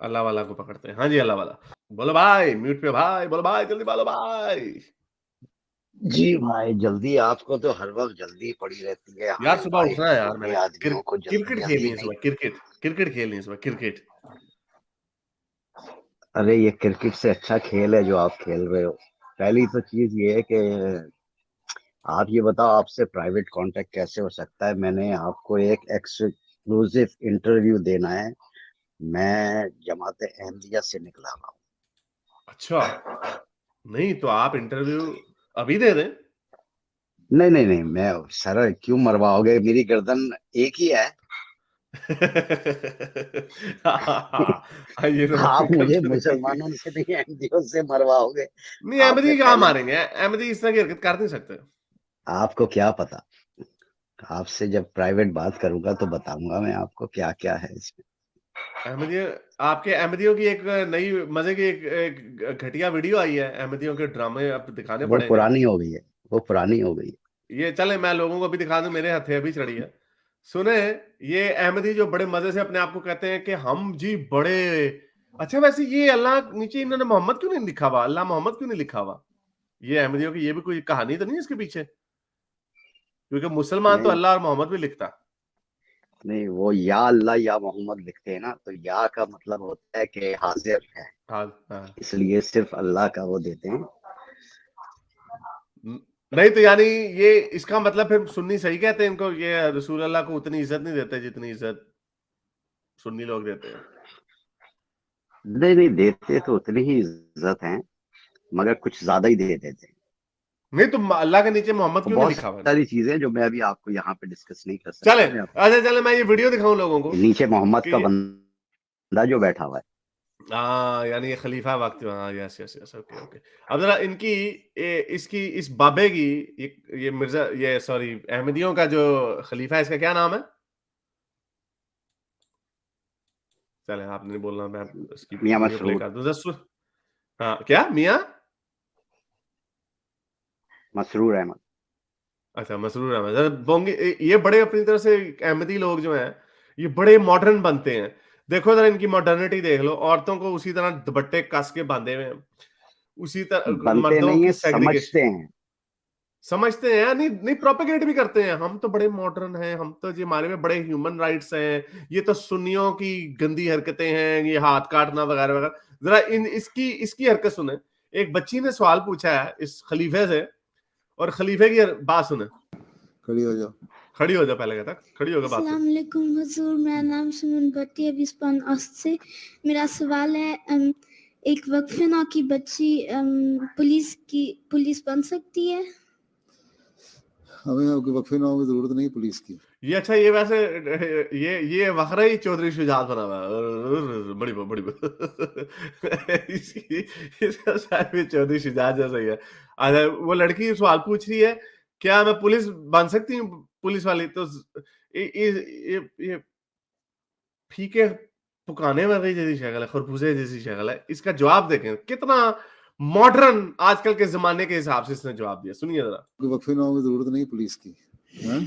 अल्लाह वाला को पकड़ते हैं। हाँ जी, अल्लाह वाला। बोलो भाई, म्यूट पे भाई, बोलो भाई, जल्दी बोलो भाई। जी भाई, जल्दी आपको तो हर वक्त जल्दी पड़ी रहती है। यार हमें सुबह भाई, उठना है हम यार, नौकरी मैंने आदमियों को जल्दी क्रिकेट खेलनी जल्दी है नहीं। सुबह, क्रिकेट खेलनी है सुबह, क्रिकेट। अरे ये क्रिकेट से अच्छा खेल है जो आप खेल रहे हो। पहली तो चीज ये है कि आप ये बताओ, आपसे प्राइवेट कांटेक्ट कैसे हो सकता है। मैंने आपको एक एक्सक्लूसिव इंटरव्यू देना है। मैं जमात अहमदिया से निकला हुआ अच्छा, नहीं तो आप इंटरव्यू अभी दे दें। हूँ। नहीं नहीं नहीं, मैं सर क्यों मरवाओगे, मेरी गर्दन एक ही है। ये आप रोमांकल मुझे तो नहीं। मुसलमानों से नहीं, अहमदियों से मरवाओगे। नहीं, आपने अहमदी कहाँ पहले, मारेंगे? अहमदी इस तरह की हरकत कर नहीं सकते। आपको क्या पता। आपसे जब प्राइवेट बात करूंगा तो बताऊंगा मैं आपको क्या क्या है इसमें। अहमदी, आपके अहमदियों की एक नई मजे की एक घटिया वीडियो आई है। अहमदियों के ड्रामे अब दिखाने वो पड़ेंगे। पुरानी हो गई है। वो पुरानी हो गई है। ये चले, मैं लोगों को भी दिखा दूं, मेरे हथे अभी चढ़ी है। सुने, ये अहमदी जो बड़े मजे से अपने आप को कहते हैं कि हम जी बड़े। अच्छा, वैसे ये अल्लाह नीचे इन्होंने मोहम्मद क्यों नहीं लिखा हुआ? अल्लाह मोहम्मद क्यों नहीं लिखा हुआ? ये अहमदियों की ये भी कोई कहानी तो नहीं है इसके पीछे? क्योंकि मुसलमान तो नहीं अल्लाह और मोहम्मद भी लिखता। नहीं, वो या अल्लाह या मोहम्मद लिखते हैं ना, तो या का मतलब होता है कि हाजिर है। हाँ हाँ। इसलिए सिर्फ अल्लाह का वो देते हैं। नहीं तो यानी ये इसका मतलब फिर सुन्नी सही कहते हैं इनको, ये रसूल अल्लाह को उतनी इज्जत नहीं देते जितनी इज्जत सुन्नी लोग देते हैं। नहीं नहीं, देते तो उतनी ही इज्जत है, मगर कुछ ज्यादा ही दे देते हैं। नहीं तो अल्लाह के नीचे मोहम्मद तो क्यों नहीं बहुत लिखा हुआ सारी चीजें जो मैं अभी आपको यहाँ पे डिस्कस नहीं कर चले? सकता। मैं आपको अच्छा चले, मैं ये वीडियो दिखाऊं लोगों को नीचे मोहम्मद कि का बंदा जो बैठा हुआ है। हाँ, यानी ये खलीफा वक्त, हाँ, yes yes yes, okay okay. अब जरा इनकी इसकी इस बाबे की, ये मिर्जा, ये सॉरी, अहमदियों का जो खलीफा है, इसका क्या नाम है? चले, आपने नहीं बोलना, मैं इसकी मियां वीडियो प्ले मसरूर। कर दूं जस्ट। हाँ, क्या मियाँ? मसरूर अहमद। अच्छा, मसरूर अहमद। बोंगे, ये बड़े अपनी तरह से अहमदी लोग जो हैं, ये बड़े मॉडर्न बनते हैं। देखो जरा इनकी मॉडर्निटी देख लो, औरतों को उसी तरह दुपट्टे कस के बांधे हुए हैं, उसी तरह बनते मर्दों नहीं है, की सेग्रीगेशन। समझते हैं। समझते हैं, नहीं नहीं, प्रोपेगेट भी करते हैं, हम तो बड़े मॉडर्न हैं, हम तो जी हमारे में बड़े ह्यूमन राइट्स हैं, ये तो सुन्नियों की गंदी हरकतें हैं, ये हाथ काटना वगैरह वगैरह। जरा इन इसकी इसकी हरकत सुने। एक बच्ची ने सवाल पूछा है इस खलीफे से, और खलीफे की बात सुने। खड़ी हो जाओ। खड़ी हो जा, पहले कहता खड़ी होकर बात कर। अस्सलाम वालेकुम हुजूर, मेरा नाम सुमन भट्टी है बिस्पान अस्त से। मेरा सवाल है, एक वक्फे नौ की बच्ची पुलिस बन सकती है? हमें आपके वक्फे नाम की जरूरत नहीं पुलिस की। ये अच्छा, ये वैसे ये वखरा ही चौधरी शुजात बना हुआ है, बड़ी बड़ी इसकी इसका शायद भी चौधरी शुजात जैसा ही है। अच्छा, वो लड़की सवाल पूछ रही है, क्या मैं पुलिस बन सकती हूँ? पुलिस वाली तो ये फीके पुकाने वाली जैसी शक्ल है, खरबूजे जैसी शक्ल है। इसका जवाब देखें कितना मॉडर्न आजकल के जमाने के हिसाब से इसने जवाब दिया, सुनिए जरा। आपके वक्फे नाम की जरूरत नहीं पुलिस की। हाँ,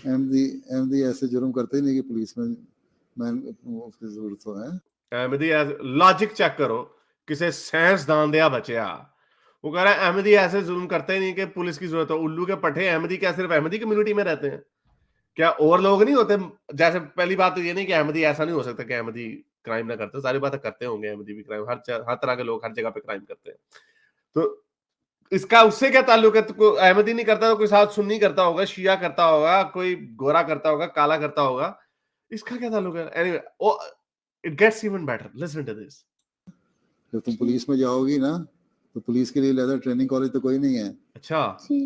एमडी एमडी ऐसे जुर्म करते ही नहीं कि पुलिस में मैन उसकी जरूरत हो है। अहमदी लॉजिक चेक करो, किसे साइंसदान दिया बचया। वो कह रहा है अहमदी ऐसे जुल्म करते ही नहीं कि पुलिस की जरूरत हो। उल्लू के पट्टे, अहमदी क्या सिर्फ अहमदी कम्युनिटी में रहते हैं? क्या और लोग नहीं होते? जैसे पहली बात तो ये नहीं कि अहमदी, ऐसा नहीं हो सकता कि अहमदी क्राइम ना करते, सारी बातें करते होंगे अहमदी भी क्राइम, हर तरह के लोग हर जगह पे क्राइम करते हैं। तो इसका उससे क्या ताल्लुक है? तो कोई अहमदी नहीं करता तो कोई साथ सुन्नी करता होगा, शिया करता होगा, कोई गोरा करता होगा, काला करता होगा, इसका क्या ताल्लुक है? Anyway, it gets even better, listen to this. जब तुम पुलिस में जाओगी ना, तो पुलिस के लिए लेदर ट्रेनिंग कॉलेज तो कोई नहीं है। अच्छा,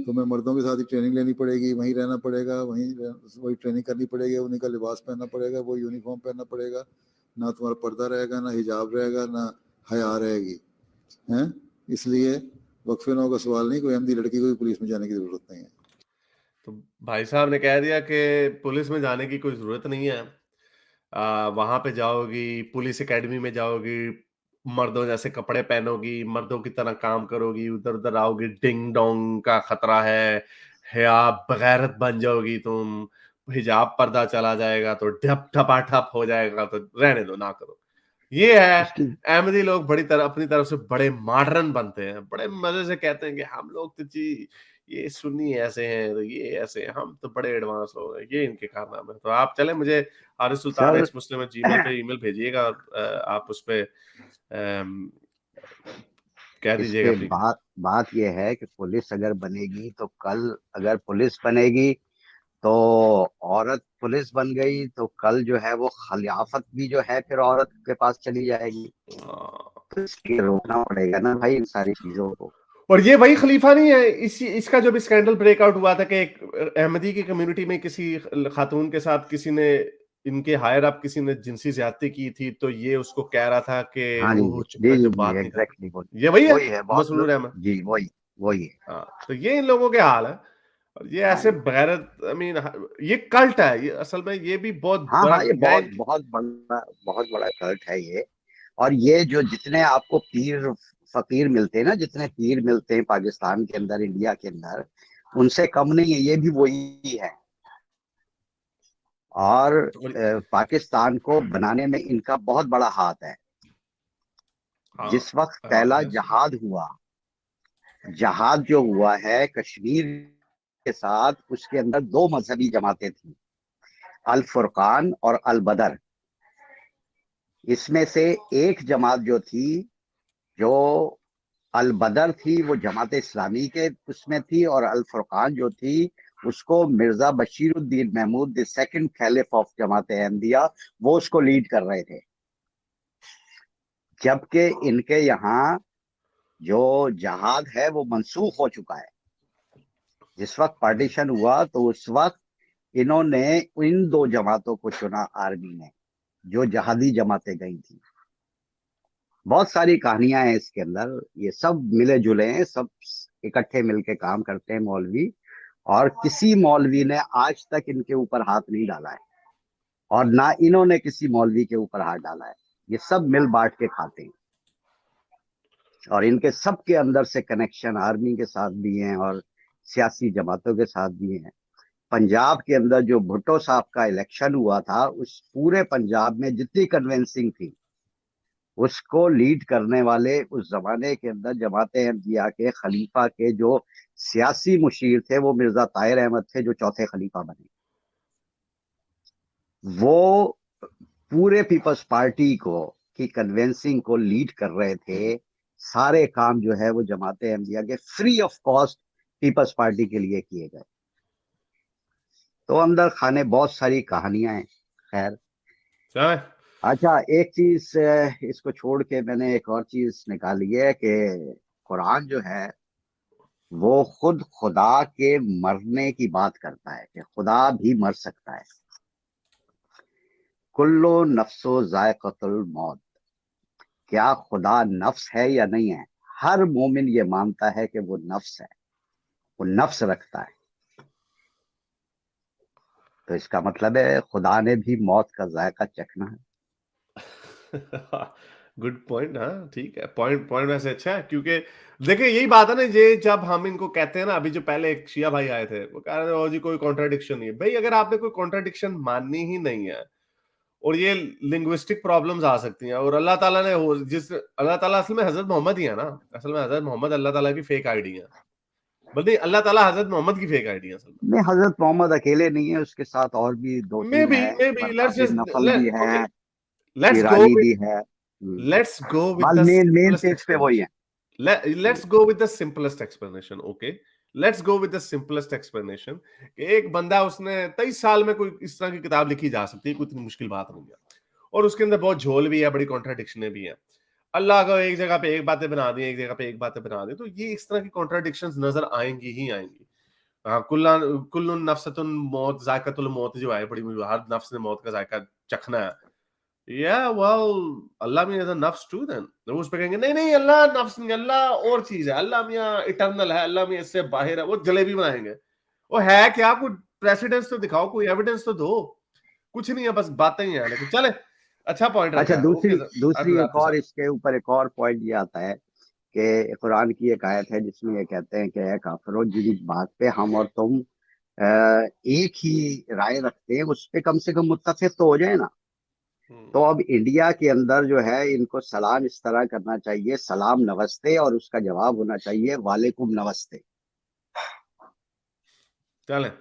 तुम्हें मर्दों के साथ ही ट्रेनिंग लेनी पड़ेगी, वहीं रहना पड़ेगा, वही ट्रेनिंग करनी पड़ेगी, उन्हीं का लिबास पहनना पड़ेगा, वो यूनिफॉर्म पहनना पड़ेगा। ना तुम्हारा पर्दा रहेगा, ना हिजाब रहेगा, ना हया रहेगी। हैं, इसलिए वक्फे नौ का सवाल नहीं, कोई अहमदी लड़की को भी पुलिस में जाने की जरूरत नहीं है। तो भाई साहब ने कह दिया कि पुलिस में जाने की कोई जरूरत नहीं है। वहां पे जाओगी, पुलिस एकेडमी में जाओगी, मर्दों जैसे कपड़े पहनोगी, मर्दों की तरह काम करोगी, उधर उधर आओगी, डिंग डोंग का खतरा है, हया बगैरत बन जाओगी तुम, हिजाब पर्दा चला जाएगा तो ढप ठपा ठप हो जाएगा, तो रहने दो, ना करो। ये है उसकी अहमदी लोग बड़ी तरह अपनी तरफ से बड़े मॉडर्न बनते हैं, बड़े मजे से कहते हैं कि हम लोग तो जी ये सुन्नी ऐसे हैं, तो ये ऐसे हैं, हम तो बड़े एडवांस लोग हैं, ये इनके कारनामे हैं। तो आप चले मुझे हारिस सुल्तान सर एक्स मुस्लिम जीमेल पे ईमेल भेजिएगा, और आप उस पे अम, कह इस दीजिएगा पे प्लीज। बात यह है कि पुलिस अगर बनेगी तो कल, अगर पुलिस बनेगी तो औरत पुलिस बन गई तो कल जो है वो खिलाफत भी जो है फिर औरत के पास चली जाएगी। तो इसलिए रोकना पड़ेगा ना भाई इन सारी चीजों को। और ये वही खलीफा नहीं है, इसी इसका जब स्कैंडल ब्रेकआउट हुआ था कि एक अहमदी की कम्युनिटी में किसी खातून के साथ किसी ने, इनके हायर अप किसी ने जिनसी ज्यादती की थी, तो ये उसको कह रहा था कि हाँ जी ओह चुप जी कर, जी जो जी बात नहीं करता। एग्जैक्टली वही ये वही है वही है बहुत मसरूर अहमद। जी वही वही है। हाँ, तो ये इन लोगों के हाल है। और ये हाँ ऐसे जी बगैरत, आई मीन, ये कल्ट है, ये असल में ये भी बहुत हाँ बड़ा हाँ, ये मैं बहुत बड़ा कल्ट है ये। और ये जो जितने आपको पीर फकीर मिलते हैं ना, जितने पीर मिलते हैं पाकिस्तान के अंदर, इंडिया के अंदर, उनसे कम नहीं है, ये भी वही है। और और पाकिस्तान को बनाने में इनका बहुत बड़ा हाथ है। हाँ जिस वक्त हाँ पहला yes। जहाद हुआ, जहाद जो हुआ है कश्मीर के साथ, उसके अंदर दो मजहबी जमातें थी, अल फुरकान और अल बदर। इसमें से एक जमात जो थी, जो अल बदर थी, वो जमात इस्लामी के उसमें थी, और अल फुरकान जो थी उसको मिर्जा बशीरुद्दीन महमूद द सेकंड खलीफ ऑफ जमात अहमदिया, वो उसको लीड कर रहे थे। जबकि इनके यहाँ जो जहाद है वो मनसूख हो चुका है। जिस वक्त पार्टीशन हुआ तो उस वक्त इन्होंने इन दो जमातों को चुना, आर्मी ने, जो जहादी जमातें गई थी। बहुत सारी कहानियां हैं इसके अंदर, ये सब मिले जुले हैं, सब इकट्ठे मिलके काम करते हैं मौलवी। और किसी मौलवी ने आज तक इनके ऊपर हाथ नहीं डाला है, और ना इन्होंने किसी मौलवी के ऊपर हाथ डाला है। ये सब मिल बांट के खाते हैं, और इनके सब के अंदर से कनेक्शन आर्मी के साथ भी हैं और सियासी जमातों के साथ भी हैं। पंजाब के अंदर जो भुट्टो साहब का इलेक्शन हुआ था, उस पूरे पंजाब में जितनी कन्वेंसिंग थी, उसको लीड करने वाले उस जमाने के अंदर जमात अहमदिया के खलीफा के जो सियासी मुशीर थे, वो मिर्जा ताहिर अहमद थे, जो चौथे खलीफा बने। वो पूरे पीपल्स पार्टी को की कन्वेंसिंग को लीड कर रहे थे। सारे काम जो है वो जमात अहमदिया के free of cost Peoples Party के लिए किए गए। तो अंदर खाने बहुत सारी कहानियां हैं। खैर, चले अच्छा, एक चीज इसको छोड़ के मैंने एक और चीज निकाली है कि कुरान जो है वो खुद खुदा के मरने की बात करता है, कि खुदा भी मर सकता है। कुल्लो नफ्सो जायकतुल मौत। क्या खुदा नफ्स है या नहीं है? हर मोमिन ये मानता है कि वो नफ्स है, वो नफ्स रखता है। तो इसका मतलब है खुदा ने भी मौत का जायका चखना है। Good point. हाँ ठीक है, पॉइंट पॉइंट वैसे अच्छा है, क्योंकि देखिए यही बात है ना, ये जब हम इनको कहते हैं ना, अभी जो पहले एक शिया भाई आए थे वो कह रहे थे ओ जी कोई कॉन्ट्राडिक्शन नहीं है। भाई अगर आपने कोई कॉन्ट्राडिक्शन माननी ही नहीं है, और ये लिंग्विस्टिक प्रॉब्लम्स आ सकती हैं, और अल्लाह ताला ने जिस अल्लाह ताला असल में हजरत मोहम्मद ही है ना, असल में हजरत मोहम्मद अल्लाह ताला की फेक आईडी है, बल्कि अल्लाह ताला हजरत मोहम्मद की फेक आईडी है असल नहीं, हजरत मोहम्मद अकेले नहीं है, उसके साथ और भी दो में। तीन है। मे बी मरजा लेट्स बिन जस्ट नफल भी ओके, है, लेट्स गो ईरानी विद भी है। लेट्स गो विद बस द मेन सिंपलेस्ट पेज पे वही एक्सप्लेनेशन। है। Let's go with the simplest explanation, okay? Let's go with the simplest explanation कि एक बंदा, उसने 23 साल में कोई इस तरह की किताब लिखी जा सकती है, कोई इतनी मुश्किल बात नहीं है, और उसके अंदर बहुत झोल भी है, बड़ी कॉन्ट्राडिक्शन भी है। अल्लाह को एक जगह पे एक बातें बना दी, एक जगह पे एक बातें बना दी, तो ये इस तरह की कॉन्ट्राडिक्शंस नजर आएंगी ही आएंगी। हाँ, कुल्लुन नफ्सतुन मौत जायकातुल मौत जो है, बड़ी हर नफ्स ने मौत का जायका चखना है। Well Allah Miyan is a नफ्स टू देन। तो उस पे कहेंगे नहीं नहीं अल्लाह नफ्स नहीं, अल्लाह और चीज है, अल्लाह मियां इटर्नल है, अल्लाह मियां इससे बाहर है, वो जलेबी बनाएंगे। वो है क्या? कोई प्रेसिडेंस तो दिखाओ, कोई एविडेंस तो दो। कुछ नहीं है, बस बातें ही हैं। लेकिन चले, अच्छा पॉइंट अच्छा, रखा है। दूसरी ओके सर, आई दूसरी विल रैप एक दिस और अप। इसके ऊपर एक और पॉइंट ये आता है कि कुरान की एक आयत है जिसमें ये कहते हैं कि ऐ काफिरों, जिस बात पे हम और तुम एक ही राय रखते हैं, उस पे कम से कम मुत्तफिक तो हो जाए ना। तो अब इंडिया के अंदर जो है इनको सलाम इस तरह करना चाहिए, सलाम नमस्ते, और उसका जवाब होना चाहिए वालेकुम नमस्ते। चलें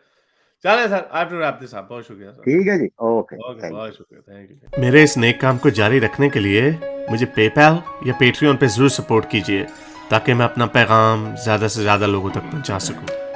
चलें sir, I have to wrap this up. बहुत शुक्रिया सर। ठीक है जी, ओके, ओके, थैंक बहुत यू। शुक्रिया, थैंक यू। मेरे इस नेक काम को जारी रखने के लिए मुझे पेपैल या पेट्रियन पे जरूर सपोर्ट कीजिए, ताकि मैं अपना पैगाम ज़्यादा से ज़्यादा लोगों तक पहुंचा सकूं।